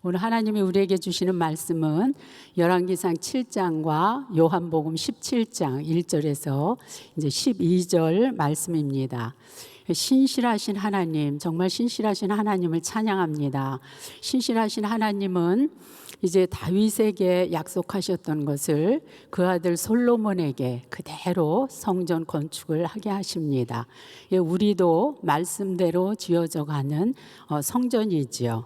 오늘 하나님이 우리에게 주시는 말씀은 열왕기상 7장과 요한복음 17장 1절에서 이제 12절 말씀입니다. 신실하신 하나님, 정말 신실하신 하나님을 찬양합니다. 신실하신 하나님은 이제 다윗에게 약속하셨던 것을 그 아들 솔로몬에게 그대로 성전 건축을 하게 하십니다. 우리도 말씀대로 지어져 가는 성전이지요.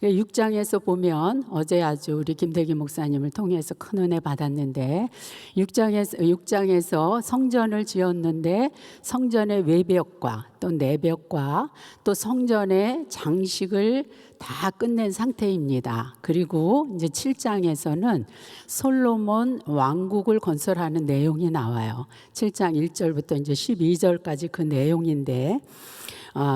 6장에서 보면 어제 아주 우리 김대기 목사님을 통해서 큰 은혜 받았는데 6장에서 성전을 지었는데 성전의 외벽과 또 내벽과 또 성전의 장식을 다 끝낸 상태입니다. 그리고 이제 7장에서는 솔로몬 왕국을 건설하는 내용이 나와요. 7장 1절부터 이제 12절까지 그 내용인데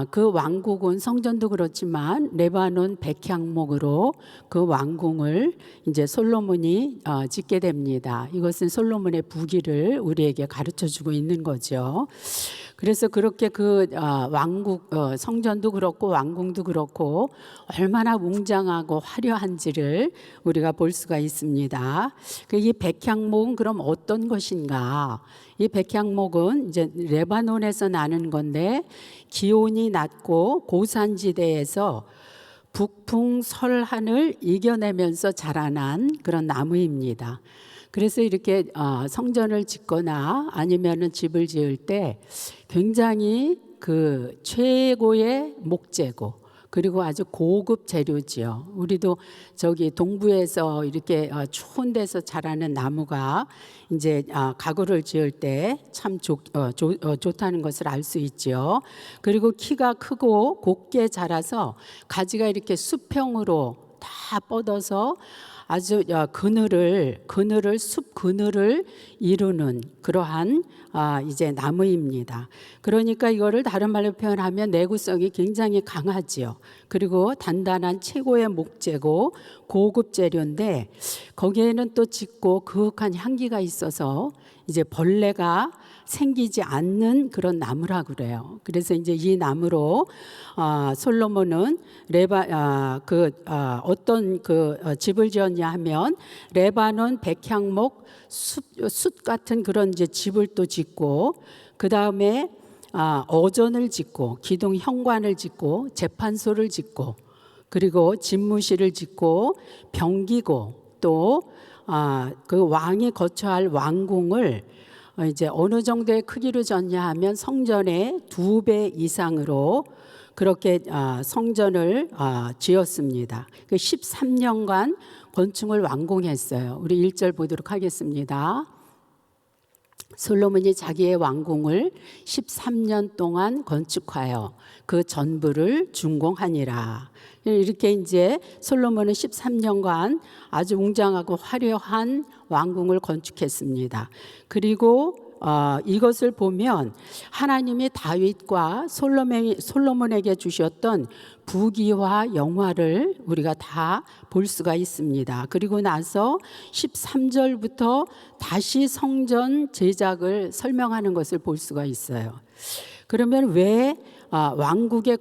그 왕국은 성전도 그렇지만 레바논 백향목으로 그 왕궁을 이제 솔로몬이 짓게 됩니다. 이것은 솔로몬의 부귀를 우리에게 가르쳐 주고 있는 거죠. 그래서 그렇게 그 왕국 성전도 그렇고 왕궁도 그렇고 얼마나 웅장하고 화려한지를 우리가 볼 수가 있습니다. 이 백향목은 그럼 어떤 것인가? 이 백향목은 이제 레바논에서 나는 건데 기온이 낮고 고산지대에서 북풍 설한을 이겨내면서 자라난 그런 나무입니다. 그래서 이렇게 성전을 짓거나 아니면은 집을 지을 때 굉장히 그 최고의 목재고 그리고 아주 고급 재료지요. 우리도 저기 동부에서 이렇게 추운 데서 자라는 나무가 이제 가구를 지을 때 참 좋다는 것을 알 수 있죠. 그리고 키가 크고 곱게 자라서 가지가 이렇게 수평으로 다 뻗어서 아주 숲 그늘을 이루는 그러한 이제 나무입니다. 그러니까 이거를 다른 말로 표현하면 내구성이 굉장히 강하지요. 그리고 단단한 최고의 목재고 고급 재료인데 거기에는 또 짙고 그윽한 향기가 있어서 이제 벌레가 생기지 않는 그런 나무라고 그래요. 그래서 이제 이 나무로 솔로몬은 어떤 집을 지었냐 하면 레바논 백향목 숲 같은 그런 이제 집을 또 짓고 그 다음에 어전을 짓고 기둥 현관을 짓고 재판소를 짓고 그리고 집무실을 짓고 병기고 또 그 왕이 거처할 왕궁을 이제 어느 정도의 크기로 졌냐 하면 성전의 2배 이상으로 그렇게 성전을 지었습니다. 13년간 건축을 완공했어요. 우리 1절 보도록 하겠습니다. 솔로몬이 자기의 왕궁을 13년 동안 건축하여 그 전부를 준공하니라. 이렇게 이제 솔로몬은 13년간 아주 웅장하고 화려한 왕궁을 건축했습니다. 그리고 이것을 보면 하나님이 다윗과 솔로몬에게 주셨던 부귀와 영화를 우리가 다 볼 수가 있습니다. 그리고 나서 13절부터 다시 성전 제작을 설명하는 것을 볼 수가 있어요. 그러면 왜 왕국의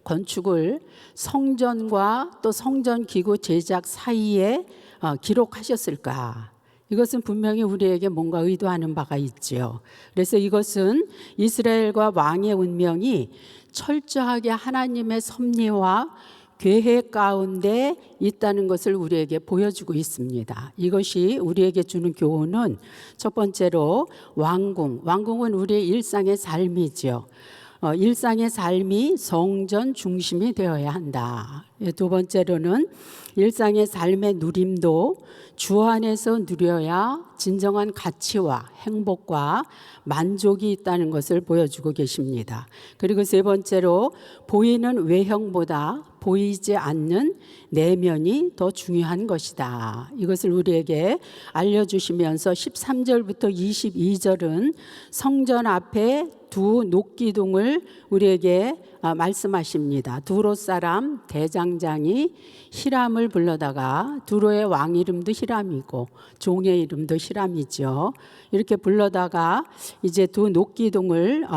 건축을 성전과 또 성전 기구 제작 사이에 기록하셨을까? 이것은 분명히 우리에게 뭔가 의도하는 바가 있지요. 그래서 이것은 이스라엘과 왕의 운명이 철저하게 하나님의 섭리와 계획 가운데 있다는 것을 우리에게 보여주고 있습니다. 이것이 우리에게 주는 교훈은 첫 번째로 왕궁은 우리의 일상의 삶이지요. 일상의 삶이 성전 중심이 되어야 한다. 두 번째로는 일상의 삶의 누림도 주 안에서 누려야 진정한 가치와 행복과 만족이 있다는 것을 보여주고 계십니다. 그리고 세 번째로 보이는 외형보다 보이지 않는 내면이 더 중요한 것이다. 이것을 우리에게 알려주시면서 13절부터 22절은 성전 앞에 두 녹기둥을 우리에게 말씀하십니다. 두로 사람 대장장이 히람을 불러다가 두로의 왕 이름도 히람이고 종의 이름도 히람이죠. 이렇게 불러다가 이제 두 녹기둥을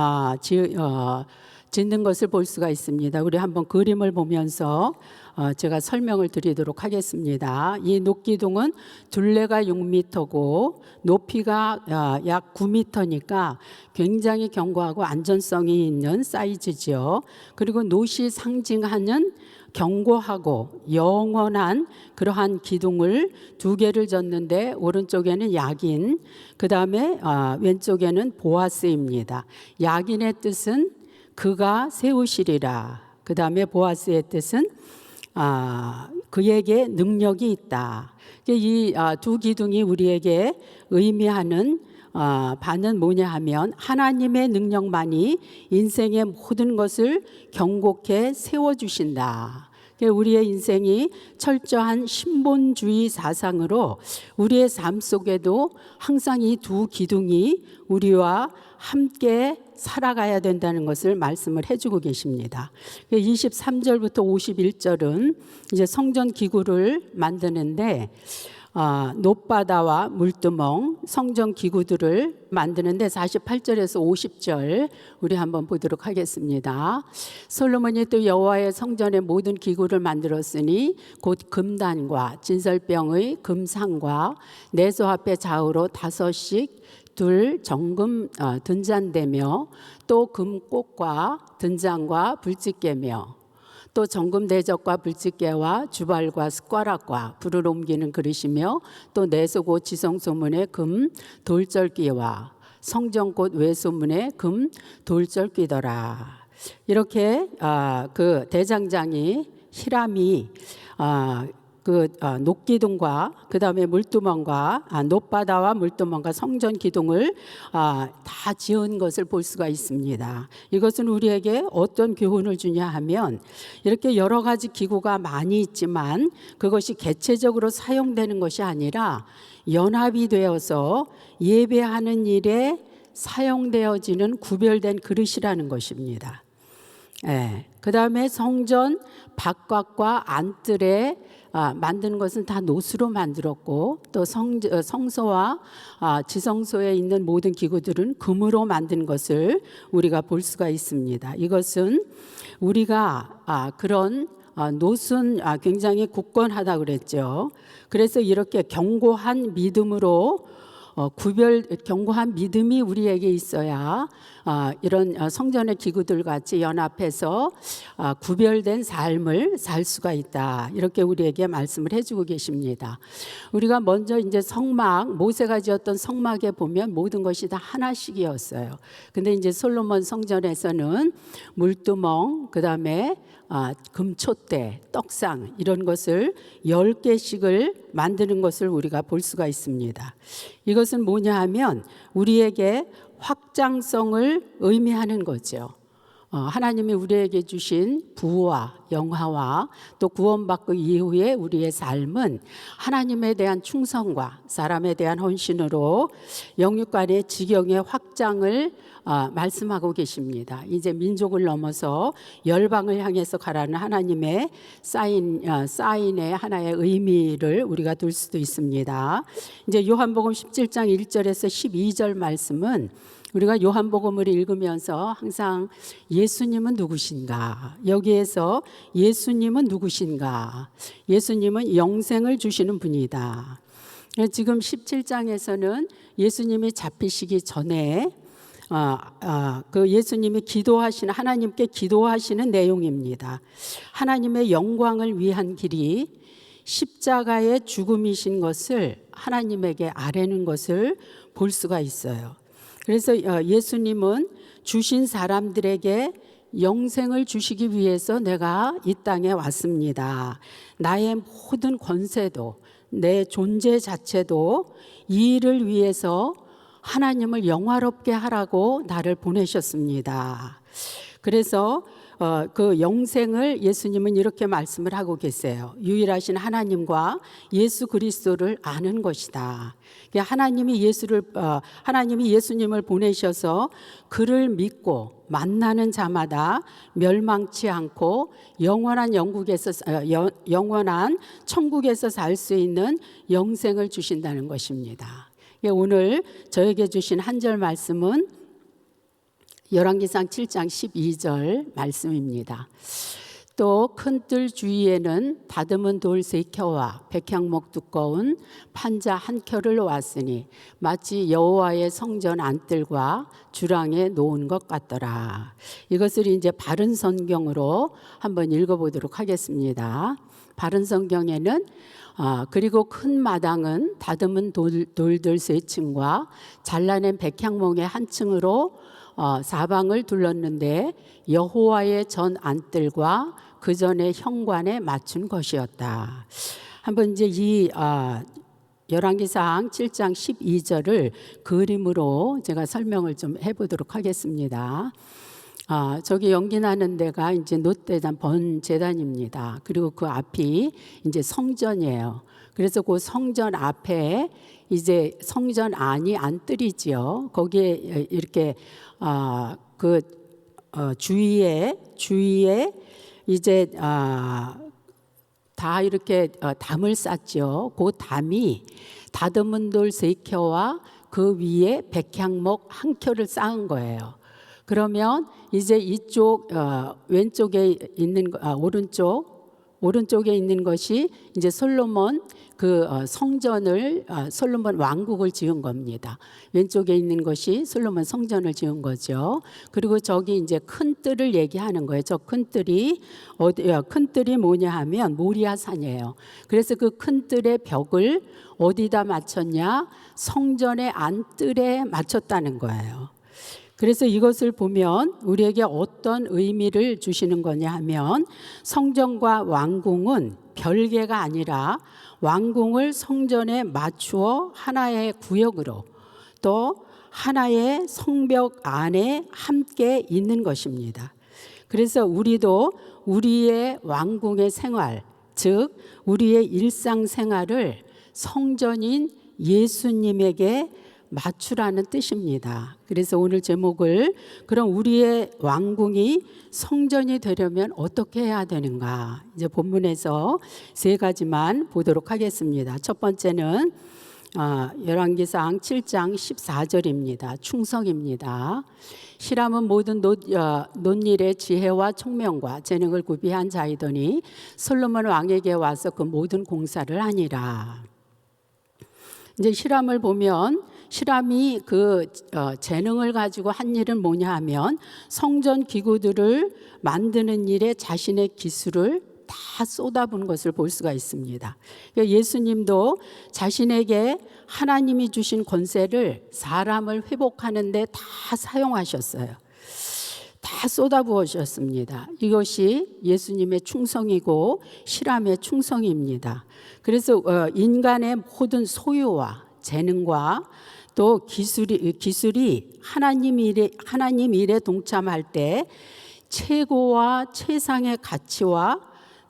짓는 것을 볼 수가 있습니다. 우리 한번 그림을 보면서 제가 설명을 드리도록 하겠습니다. 이 녹기둥은 둘레가 6m고 높이가 약 9m니까 굉장히 견고하고 안전성이 있는 사이즈죠. 그리고 놋이 상징하는 견고하고 영원한 그러한 기둥을 2개를 졌는데 오른쪽에는 야긴, 그 다음에 왼쪽에는 보아스입니다. 야긴의 뜻은 그가 세우시리라. 그 다음에 보아스의 뜻은 그에게 능력이 있다. 이 두 기둥이 우리에게 의미하는 바는 뭐냐 하면 하나님의 능력만이 인생의 모든 것을 견고케 세워주신다. 우리의 인생이 철저한 신본주의 사상으로 우리의 삶 속에도 항상 이 두 기둥이 우리와 함께 살아가야 된다는 것을 말씀을 해주고 계십니다. 23절부터 51절은 이제 성전 기구를 만드는데 놋바다와 물두멍, 성전 기구들을 만드는데 48절에서 50절 우리 한번 보도록 하겠습니다. 솔로몬이 또 여호와의 성전의 모든 기구를 만들었으니 곧 금단과 진설병의 금상과 내소 앞에 좌우로 5씩 둘 정금 등잔대며 또 금꽃과 등잔과 불집게며 또 정금 대적과 불집게와 주발과 숟가락과 불을 옮기는 그릇이며 또 내소고 지성소문의 금 돌절기와 성전꽃 외소문의 금 돌절기더라. 이렇게 그 대장장이 히람이 녹기둥과 그 다음에 물두멍과 놋바다와 물두멍과 성전 기둥을 다 지은 것을 볼 수가 있습니다. 이것은 우리에게 어떤 교훈을 주냐 하면 이렇게 여러 가지 기구가 많이 있지만 그것이 개체적으로 사용되는 것이 아니라 연합이 되어서 예배하는 일에 사용되어지는 구별된 그릇이라는 것입니다. 그 다음에 성전 바깥과 안뜰에 만드는 것은 다 놋으로 만들었고 또 성소와 지성소에 있는 모든 기구들은 금으로 만든 것을 우리가 볼 수가 있습니다. 이것은 우리가 그런 놋은 굉장히 굳건하다 그랬죠. 그래서 이렇게 견고한 믿음으로 견고한 믿음이 우리에게 있어야 이런 성전의 기구들 같이 연합해서 구별된 삶을 살 수가 있다. 이렇게 우리에게 말씀을 해주고 계십니다. 우리가 먼저 이제 성막, 모세가 지었던 성막에 보면 모든 것이 다 하나씩이었어요. 근데 이제 솔로몬 성전에서는 물두멍, 그 다음에 금촛대, 떡상 이런 것을 10개씩을 만드는 것을 우리가 볼 수가 있습니다. 이것은 뭐냐 하면 우리에게 확장성을 의미하는 거죠. 하나님이 우리에게 주신 부와 영화와 또 구원받고 이후에 우리의 삶은 하나님에 대한 충성과 사람에 대한 헌신으로 영육 간의 지경의 확장을 말씀하고 계십니다. 이제 민족을 넘어서 열방을 향해서 가라는 하나님의 사인의 하나의 의미를 우리가 둘 수도 있습니다. 이제 요한복음 17장 1절에서 12절 말씀은 우리가 요한복음을 읽으면서 항상 예수님은 누구신가? 여기에서 예수님은 누구신가? 예수님은 영생을 주시는 분이다. 지금 17장에서는 예수님이 잡히시기 전에 그 예수님이 기도하시는 하나님께 기도하시는 내용입니다. 하나님의 영광을 위한 길이 십자가의 죽음이신 것을 하나님에게 아뢰는 것을 볼 수가 있어요. 그래서 예수님은 주신 사람들에게 영생을 주시기 위해서 내가 이 땅에 왔습니다. 나의 모든 권세도 내 존재 자체도 이 일을 위해서 하나님을 영화롭게 하라고 나를 보내셨습니다. 그래서 그 영생을 예수님은 이렇게 말씀을 하고 계세요. 유일하신 하나님과 예수 그리스도를 아는 것이다. 하나님이 예수님을 보내셔서 그를 믿고 만나는 자마다 멸망치 않고 영원한 천국에서 살 수 있는 영생을 주신다는 것입니다. 오늘 저에게 주신 한 절 말씀은 열왕기상 7장 12절 말씀입니다. 또 큰 뜰 주위에는 다듬은 돌 3켜와 백향목 두꺼운 판자 1켜를 놓았으니 마치 여호와의 성전 안뜰과 주랑에 놓은 것 같더라. 이것을 이제 바른 성경으로 한번 읽어보도록 하겠습니다. 바른 성경에는 그리고 큰 마당은 다듬은 돌들 3층과 잘라낸 백향목의 1층으로 사방을 둘렀는데 여호와의 전 안뜰과 그 전의 현관에 맞춘 것이었다. 한번 이제 이 열왕기상 7장 12절을 그림으로 제가 설명을 좀 해보도록 하겠습니다. 저기 연기나는 데가 이제 놋대단 번제단입니다. 그리고 그 앞이 이제 성전이에요. 그래서 그 성전 앞에 이제 성전 안이 안뜰이지요. 거기에 이렇게 주위에 이제 다 이렇게 담을 쌓죠. 그 담이 다듬은 돌 3켜와 그 위에 백향목 1켜를 쌓은 거예요. 그러면 이제 이쪽 왼쪽에 있는 오른쪽에 있는 것이 이제 솔로몬 그 성전을 솔로몬 왕국을 지은 겁니다. 왼쪽에 있는 것이 솔로몬 성전을 지은 거죠. 그리고 저기 이제 큰 뜰을 얘기하는 거예요. 저 큰 뜰이 큰 뜰이 뭐냐 하면 모리아산이에요. 그래서 그 큰 뜰의 벽을 어디다 맞췄냐? 성전의 안뜰에 맞췄다는 거예요. 그래서 이것을 보면 우리에게 어떤 의미를 주시는 거냐 하면 성전과 왕궁은 별개가 아니라 왕궁을 성전에 맞추어 하나의 구역으로 또 하나의 성벽 안에 함께 있는 것입니다. 그래서 우리도 우리의 왕궁의 생활, 즉 우리의 일상생활을 성전인 예수님에게 맞추라는 뜻입니다. 그래서 오늘 제목을 그럼 우리의 왕궁이 성전이 되려면 어떻게 해야 되는가? 이제 본문에서 3가지만 보도록 하겠습니다. 첫 번째는 열왕기상 7장 14절입니다. 충성입니다. 히람은 모든 논일의 지혜와 총명과 재능을 구비한 자이더니 솔로몬 왕에게 와서 그 모든 공사를 하니라. 이제 히람을 보면 히람이 그 재능을 가지고 한 일은 뭐냐 하면 성전 기구들을 만드는 일에 자신의 기술을 다 쏟아부은 것을 볼 수가 있습니다. 예수님도 자신에게 하나님이 주신 권세를 사람을 회복하는 데 다 사용하셨어요. 다 쏟아부으셨습니다. 이것이 예수님의 충성이고 히람의 충성입니다. 그래서 인간의 모든 소유와 재능과 또 기술이 하나님 일에 동참할 때 최고와 최상의 가치와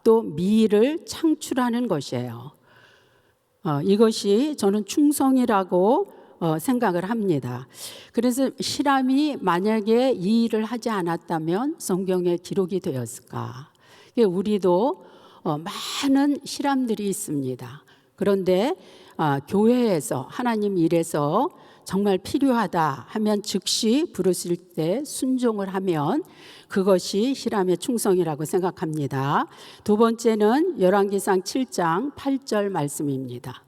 또 미를 창출하는 것이에요. 이것이 저는 충성이라고 생각을 합니다. 그래서 히람이 만약에 이 일을 하지 않았다면 성경에 기록이 되었을까? 우리도 많은 히람들이 있습니다. 그런데 교회에서 하나님 일에서 정말 필요하다 하면 즉시 부르실 때 순종을 하면 그것이 히람의 충성이라고 생각합니다. 두 번째는 열왕기상 7장 8절 말씀입니다.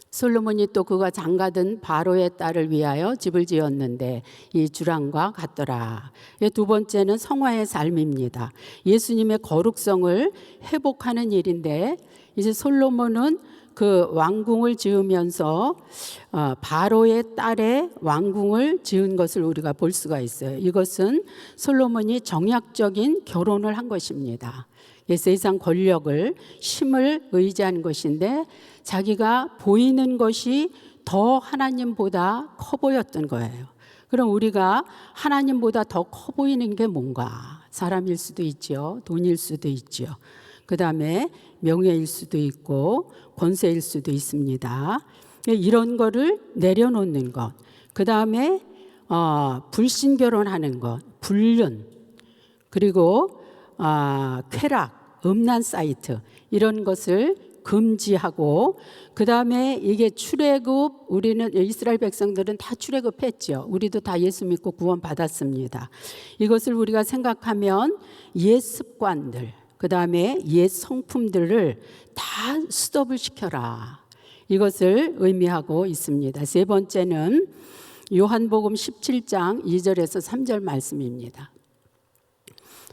솔로몬이 또 그가 장가든 바로의 딸을 위하여 집을 지었는데 이 주랑과 같더라. 두 번째는 성화의 삶입니다. 예수님의 거룩성을 회복하는 일인데 이제 솔로몬은 그 왕궁을 지으면서 바로의 딸의 왕궁을 지은 것을 우리가 볼 수가 있어요. 이것은 솔로몬이 정약적인 결혼을 한 것입니다. 세상 권력을 힘을 의지한 것인데 자기가 보이는 것이 더 하나님보다 커 보였던 거예요. 그럼 우리가 하나님보다 더 커 보이는 게 뭔가? 사람일 수도 있죠. 돈일 수도 있죠. 그 다음에 명예일 수도 있고 권세일 수도 있습니다. 이런 거를 내려놓는 것. 그 다음에 불신결혼하는 것, 불륜, 그리고 쾌락, 음란 사이트 이런 것을 금지하고 그다음에 이게 출애굽 우리는 이스라엘 백성들은 다 출애굽했죠. 우리도 다 예수 믿고 구원받았습니다. 이것을 우리가 생각하면 옛 습관들 그다음에 옛 성품들을 다 스톱을 시켜라. 이것을 의미하고 있습니다. 세 번째는 요한복음 17장 2절에서 3절 말씀입니다.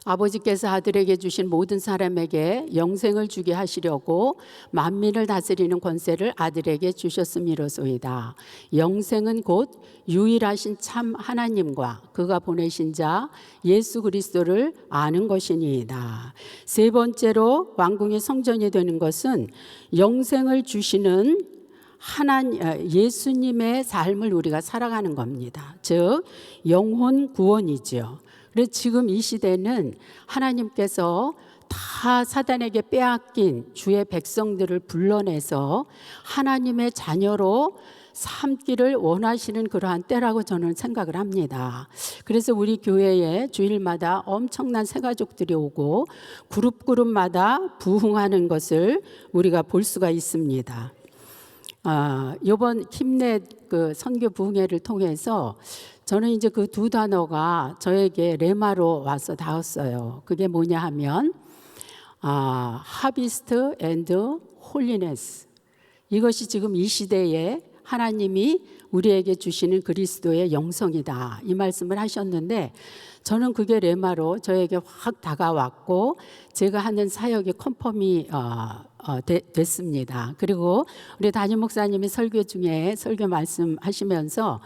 아버지께서 아들에게 주신 모든 사람에게 영생을 주게 하시려고 만민을 다스리는 권세를 아들에게 주셨음이로소이다. 영생은 곧 유일하신 참 하나님과 그가 보내신 자 예수 그리스도를 아는 것이니이다. 세 번째로 왕궁의 성전이 되는 것은 영생을 주시는 예수님의 삶을 우리가 살아가는 겁니다. 즉 영혼 구원이죠. 그래서 지금 이 시대는 하나님께서 다 사단에게 빼앗긴 주의 백성들을 불러내서 하나님의 자녀로 삼기를 원하시는 그러한 때라고 저는 생각을 합니다. 그래서 우리 교회에 주일마다 엄청난 새가족들이 오고 그룹마다 부흥하는 것을 우리가 볼 수가 있습니다. 이번 힘내 그 선교 부흥회를 통해서 저는 이제 그 두 단어가 저에게 레마로 와서 닿았어요. 그게 뭐냐 하면 하비스트 앤드 홀리네스. 이것이 지금 이 시대에 하나님이 우리에게 주시는 그리스도의 영성이다. 이 말씀을 하셨는데 저는 그게 레마로 저에게 확 다가왔고 제가 하는 사역이 컨펌이 됐습니다. 그리고 우리 담임 목사님이 설교 중에 설교 말씀하시면서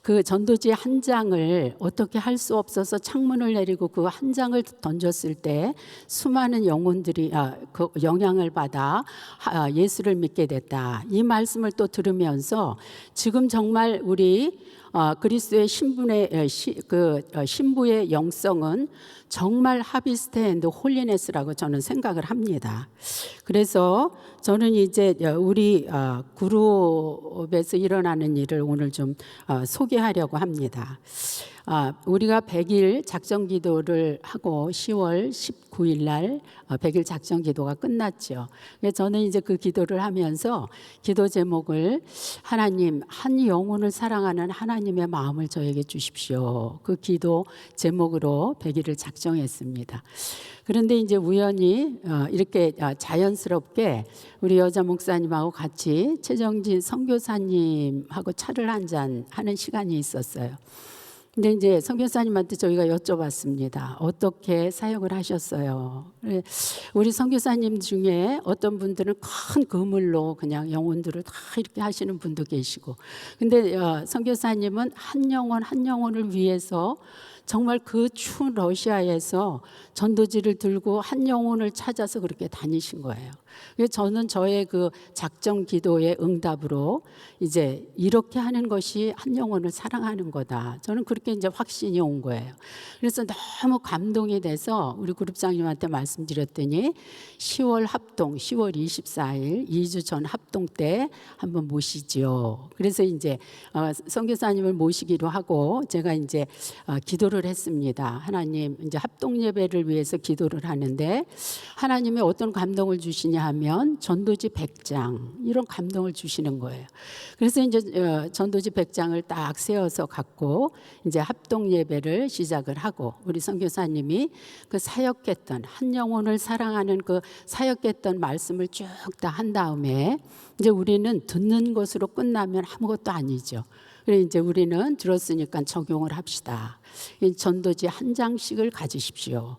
그 전도지 한 장을 어떻게 할 수 없어서 창문을 내리고 그 한 장을 던졌을 때 수많은 영혼들이 그 영향을 받아 예수를 믿게 됐다. 이 말씀을 또 들으면서 지금 정말 우리 그리스도의 신부의 영성은 정말 하비스트 앤드 홀리네스라고 저는 생각을 합니다. 그래서 저는 이제 우리 그룹에서 일어나는 일을 오늘 좀 소개하려고 합니다. 우리가 100일 작정 기도를 하고 10월 19일 날 100일 작정 기도가 끝났죠. 저는 이제 그 기도를 하면서 기도 제목을 하나님 한 영혼을 사랑하는 하나님의 마음을 저에게 주십시오. 그 기도 제목으로 100일을 작정했습니다. 그런데 이제 우연히 이렇게 자연스럽게 우리 여자 목사님하고 같이 최정진 선교사님하고 차를 한잔 하는 시간이 있었어요. 근데 이제 선교사님한테 저희가 여쭤봤습니다. 어떻게 사역을 하셨어요? 우리 선교사님 중에 어떤 분들은 큰 그물로 그냥 영혼들을 다 이렇게 하시는 분도 계시고, 근데 선교사님은 한 영혼을 위해서 정말 그 추운 러시아에서 전도지를 들고 한 영혼을 찾아서 그렇게 다니신 거예요. 그래서 저는 저의 그 작정 기도의 응답으로 이제 이렇게 하는 것이 한 영혼을 사랑하는 거다. 저는 그렇게 이제 확신이 온 거예요. 그래서 너무 감동이 돼서 우리 그룹장님한테 말씀드렸더니 10월 24일 2주 전 합동 때 한번 모시지요. 그래서 이제 선교사님을 모시기로 하고 제가 이제 기도를 했습니다. 하나님, 이제 합동 예배를 위해서 기도를 하는데 하나님이 어떤 감동을 주시냐 하면 전도지 100장 이런 감동을 주시는 거예요. 그래서 이제 전도지 100장을 딱 세워서 갖고 이제 합동 예배를 시작을 하고 우리 선교사님이 그 사역했던 한 영혼을 사랑하는 그 사역했던 말씀을 쭉 다 한 다음에 이제 우리는 듣는 것으로 끝나면 아무것도 아니죠. 그래 이제 우리는 들었으니까 적용을 합시다. 전도지 한 장씩을 가지십시오.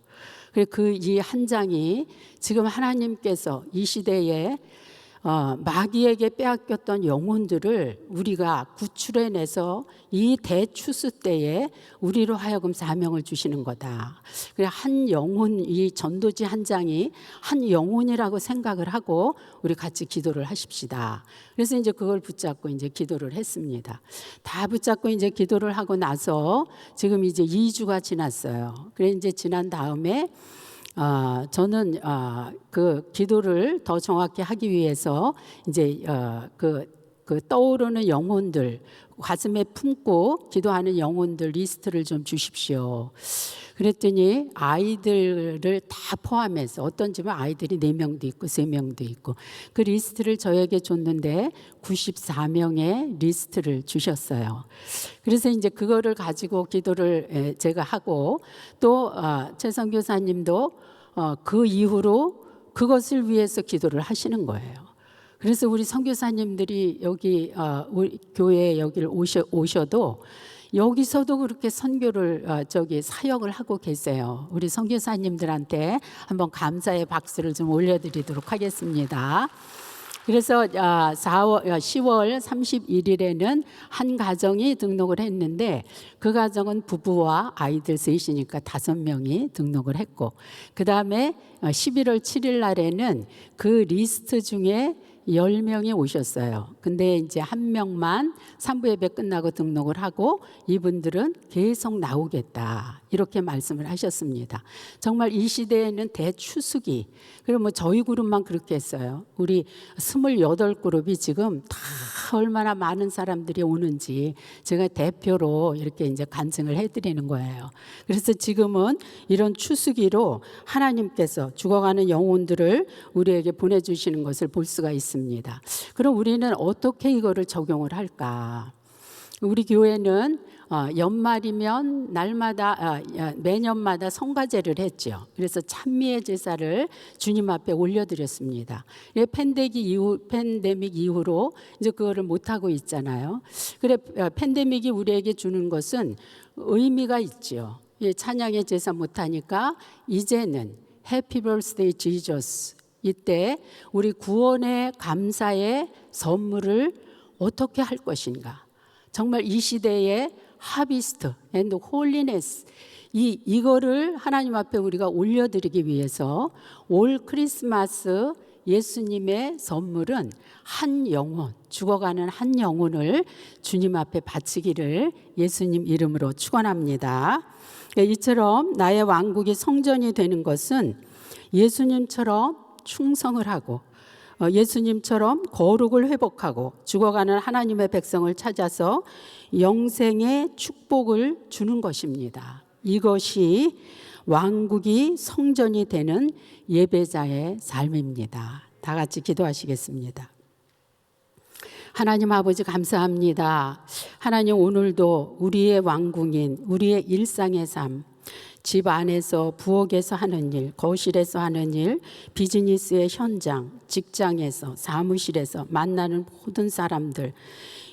그 이 한 장이 지금 하나님께서 이 시대에 마귀에게 빼앗겼던 영혼들을 우리가 구출해내서 이 대추수 때에 우리로 하여금 사명을 주시는 거다. 그래 한 영혼, 이 전도지 한 장이 한 영혼이라고 생각을 하고 우리 같이 기도를 하십시다. 그래서 이제 그걸 붙잡고 이제 기도를 했습니다. 다 붙잡고 이제 기도를 하고 나서 지금 이제 2주가 지났어요. 그래 이제 지난 다음에 저는 그 기도를 더 정확히 하기 위해서 이제 그 그 떠오르는 영혼들, 가슴에 품고 기도하는 영혼들 리스트를 좀 주십시오. 그랬더니 아이들을 다 포함해서 어떤 집은 아이들이 4명도 있고 3명도 있고 그 리스트를 저에게 줬는데 94명의 리스트를 주셨어요. 그래서 이제 그거를 가지고 기도를 제가 하고 또 최 선교사님도 그 이후로 그것을 위해서 기도를 하시는 거예요. 그래서 우리 선교사님들이 여기 우리 교회에 여기를 오셔도 여기서도 그렇게 선교를 사역을 하고 계세요. 우리 선교사님들한테 한번 감사의 박수를 좀 올려드리도록 하겠습니다. 그래서 10월 31일에는 한 가정이 등록을 했는데 그 가정은 부부와 아이들 셋이니까 5명이 등록을 했고 그 다음에 11월 7일 날에는 그 리스트 중에 10명이 오셨어요. 근데 이제 한 명만 3부 예배 끝나고 등록을 하고 이분들은 계속 나오겠다. 이렇게 말씀을 하셨습니다. 정말 이 시대에는 대추수기. 그리고 뭐 저희 그룹만 그렇게 했어요. 우리 28그룹이 지금 다 얼마나 많은 사람들이 오는지 제가 대표로 이렇게 이제 간증을 해드리는 거예요. 그래서 지금은 이런 추수기로 하나님께서 죽어가는 영혼들을 우리에게 보내주시는 것을 볼 수가 있습니다. 그럼 우리는 어떻게 이거를 적용을 할까? 우리 교회는 연말이면 날마다 매년마다 성가제를 했죠. 그래서 찬미의 제사를 주님 앞에 올려드렸습니다. 팬데믹 이후로 이제 그거를 못 하고 있잖아요. 그래 팬데믹이 우리에게 주는 것은 의미가 있죠. 찬양의 제사 못 하니까 이제는 해피 버스데이 지저스 이때 우리 구원의 감사의 선물을 어떻게 할 것인가? 정말 이 시대의 하비스트 앤드 홀리네스 이거를 하나님 앞에 우리가 올려드리기 위해서 올 크리스마스 예수님의 선물은 한 영혼, 죽어가는 한 영혼을 주님 앞에 바치기를 예수님 이름으로 축원합니다. 이처럼 나의 왕국이 성전이 되는 것은 예수님처럼 충성을 하고 예수님처럼 거룩을 회복하고 죽어가는 하나님의 백성을 찾아서 영생의 축복을 주는 것입니다. 이것이 왕국이 성전이 되는 예배자의 삶입니다. 다 같이 기도하시겠습니다. 하나님 아버지 감사합니다. 하나님 오늘도 우리의 왕궁인 우리의 일상의 삶 집 안에서 부엌에서 하는 일, 거실에서 하는 일, 비즈니스의 현장, 직장에서, 사무실에서 만나는 모든 사람들,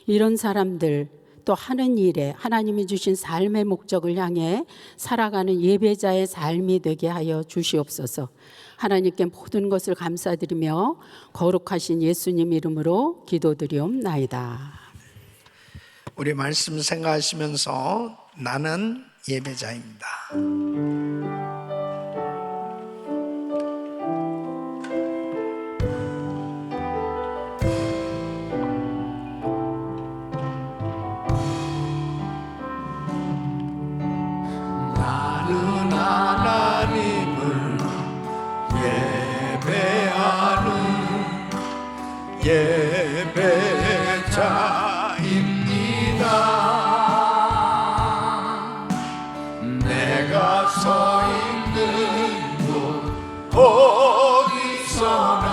이런 사람들 또 하는 일에 하나님이 주신 삶의 목적을 향해 살아가는 예배자의 삶이 되게 하여 주시옵소서. 하나님께 모든 것을 감사드리며 거룩하신 예수님 이름으로 기도드리옵나이다. 우리 말씀 생각하시면서 나는 예배자입니다. 나는 하나님을 예배하는 예배자입니다. 내가 서 있는 곳 어디서나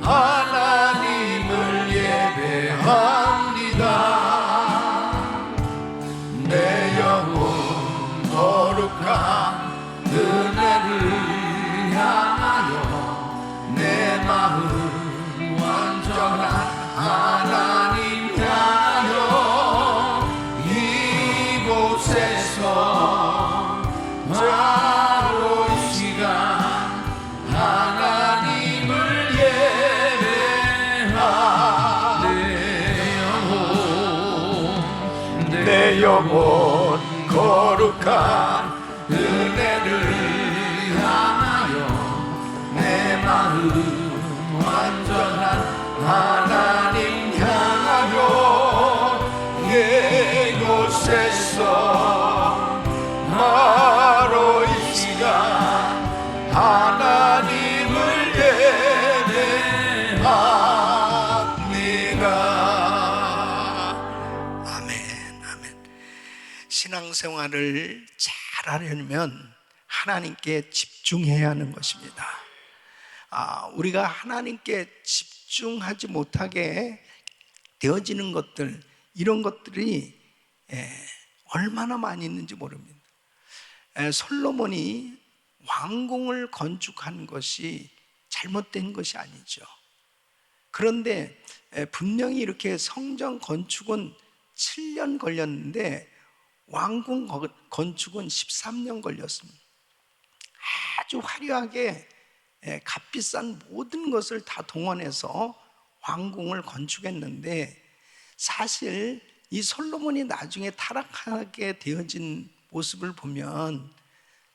하나님을 예배합니다. 내 영혼 거룩한 은혜를 향하여 내 마음 완전한 하나님 향하여 이곳에서 바로 이 시간 하나님을 예배하네. 내 영혼 거룩한 은혜를 향하여 내 마음 완전한 하나님 향하여 이곳에서 바로 이 시간 하나님을 예배합니다. 신앙생활을 잘하려면 하나님께 집중해야 하는 것입니다. 우리가 하나님께 집중하지 못하게 되어지는 것들, 이런 것들이 얼마나 많이 있는지 모릅니다. 솔로몬이 왕궁을 건축한 것이 잘못된 것이 아니죠. 그런데 분명히 이렇게 성전 건축은 7년 걸렸는데 왕궁 건축은 13년 걸렸습니다. 아주 화려하게 값비싼 모든 것을 다 동원해서 왕궁을 건축했는데, 사실 이 솔로몬이 나중에 타락하게 되어진 모습을 보면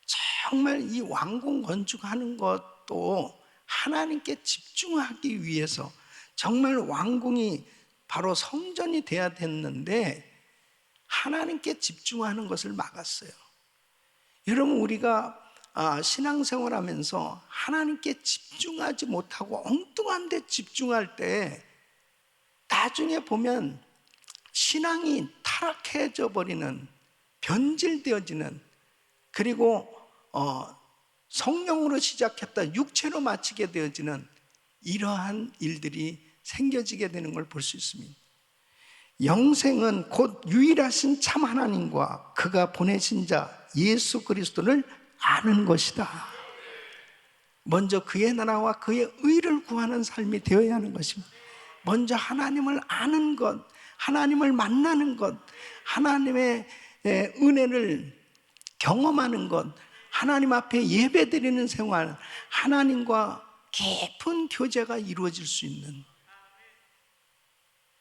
정말 이 왕궁 건축하는 것도 하나님께 집중하기 위해서, 정말 왕궁이 바로 성전이 돼야 됐는데 하나님께 집중하는 것을 막았어요. 여러분, 우리가 신앙생활 하면서 하나님께 집중하지 못하고 엉뚱한 데 집중할 때 나중에 보면 신앙이 타락해져 버리는, 변질되어지는, 그리고 성령으로 시작했다 육체로 마치게 되어지는 이러한 일들이 생겨지게 되는 걸 볼 수 있습니다. 영생은 곧 유일하신 참 하나님과 그가 보내신 자 예수 그리스도를 아는 것이다. 먼저 그의 나라와 그의 의를 구하는 삶이 되어야 하는 것입니다. 먼저 하나님을 아는 것, 하나님을 만나는 것, 하나님의 은혜를 경험하는 것, 하나님 앞에 예배드리는 생활, 하나님과 깊은 교제가 이루어질 수 있는,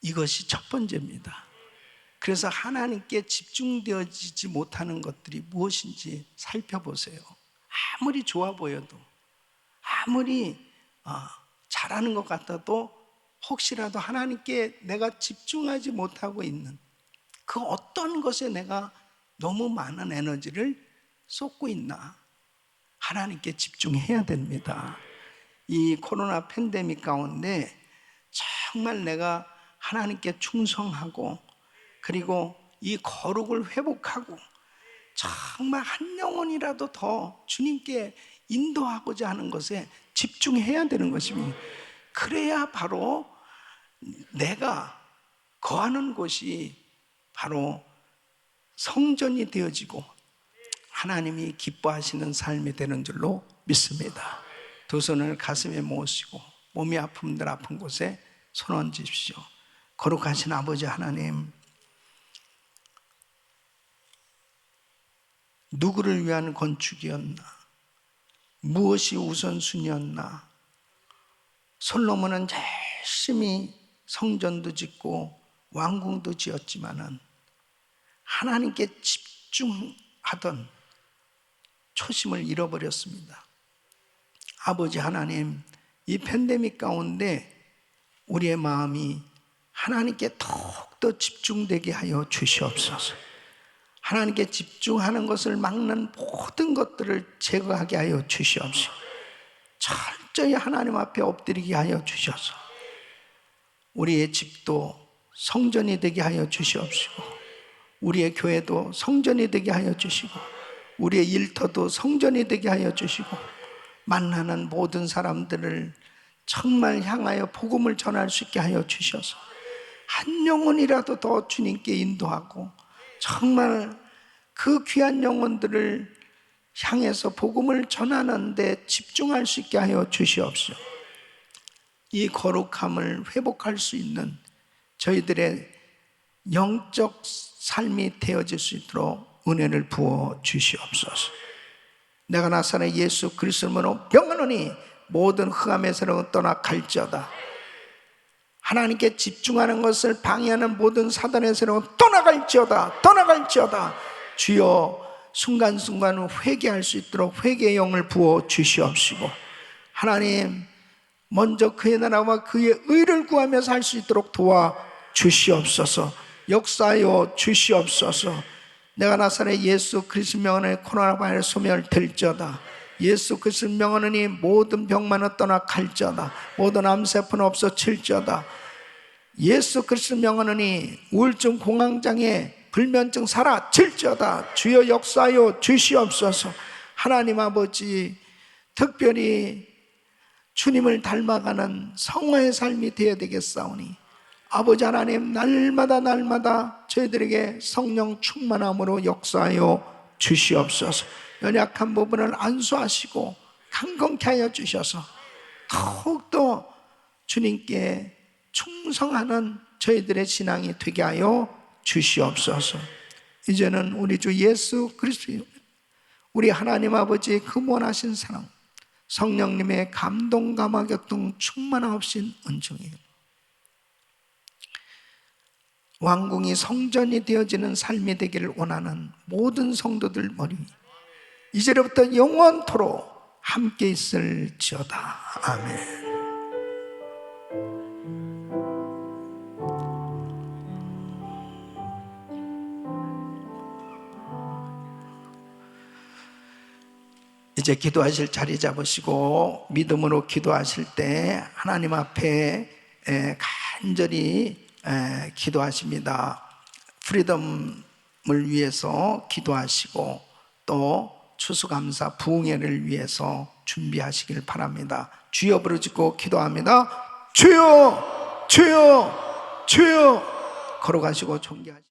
이것이 첫 번째입니다. 그래서 하나님께 집중되어지지 못하는 것들이 무엇인지 살펴보세요. 아무리 좋아 보여도, 아무리 잘하는 것 같아도 혹시라도 하나님께 내가 집중하지 못하고 있는 그 어떤 것에 내가 너무 많은 에너지를 쏟고 있나, 하나님께 집중해야 됩니다. 이 코로나 팬데믹 가운데 정말 내가 하나님께 충성하고, 그리고 이 거룩을 회복하고 정말 한 영혼이라도 더 주님께 인도하고자 하는 것에 집중해야 되는 것입니다. 그래야 바로 내가 거하는 곳이 바로 성전이 되어지고 하나님이 기뻐하시는 삶이 되는 줄로 믿습니다. 두 손을 가슴에 모으시고 몸이 아픔들 아픈 곳에 손 얹으십시오. 거룩하신 아버지 하나님, 누구를 위한 건축이었나, 무엇이 우선순위였나. 솔로몬은 열심히 성전도 짓고 왕궁도 지었지만은 하나님께 집중하던 초심을 잃어버렸습니다. 아버지 하나님, 이 팬데믹 가운데 우리의 마음이 하나님께 더욱더 집중되게 하여 주시옵소서. 하나님께 집중하는 것을 막는 모든 것들을 제거하게 하여 주시옵소서. 철저히 하나님 앞에 엎드리게 하여 주셔서 우리의 집도 성전이 되게 하여 주시옵시고, 우리의 교회도 성전이 되게 하여 주시고, 우리의 일터도 성전이 되게 하여 주시고, 만나는 모든 사람들을 정말 향하여 복음을 전할 수 있게 하여 주셔서 한 영혼이라도 더 주님께 인도하고 정말 그 귀한 영혼들을 향해서 복음을 전하는 데 집중할 수 있게 하여 주시옵소서. 이 거룩함을 회복할 수 있는 저희들의 영적 삶이 되어질 수 있도록 은혜를 부어 주시옵소서. 내가 나사렛 예수 그리스도로 명하노니 모든 흑암에서는 떠나 갈지어다. 하나님께 집중하는 것을 방해하는 모든 사단에서는 떠나갈지어다. 떠나갈지어다. 주여, 순간순간 회개할 수 있도록 회개의 영을 부어 주시옵시고, 하나님 먼저 그의 나라와 그의 의를 구하며 살 수 있도록 도와 주시옵소서. 역사하여 주시옵소서. 내가 나사렛 예수 그리스도 명하노니 코로나 바이러스 소멸될지어다. 예수 그리스도 명하노니 모든 병만은 떠나 갈지어다. 모든 암세포는 없어질지어다. 예수 그리스도 명하노니 우울증 공황장애 불면증 사라질지어다. 주여 역사하여 주시옵소서. 하나님 아버지, 특별히 주님을 닮아가는 성화의 삶이 되어야 되겠사오니 아버지 하나님, 날마다 저희들에게 성령 충만함으로 역사하여 주시옵소서. 연약한 부분을 안수하시고 강건케 하여 주셔서 더욱더 주님께 충성하는 저희들의 신앙이 되게 하여 주시옵소서. 이제는 우리 주 예수 그리스도, 우리 하나님 아버지의 근원하신 사랑, 성령님의 감동 감화 교통 충만하신 은총이에요. 왕궁이 성전이 되어지는 삶이 되기를 원하는 모든 성도들 머리 위에 이제부터 영원토록 함께 있을지어다. 아멘. 이제 기도하실 자리 잡으시고 믿음으로 기도하실 때 하나님 앞에 간절히 기도하십니다. 프리덤을 위해서 기도하시고 또 추수감사 부흥회를 위해서 준비하시길 바랍니다. 주여 부르짖고 기도합니다. 주여, 주여, 주여. 걸어가시고 존귀하시고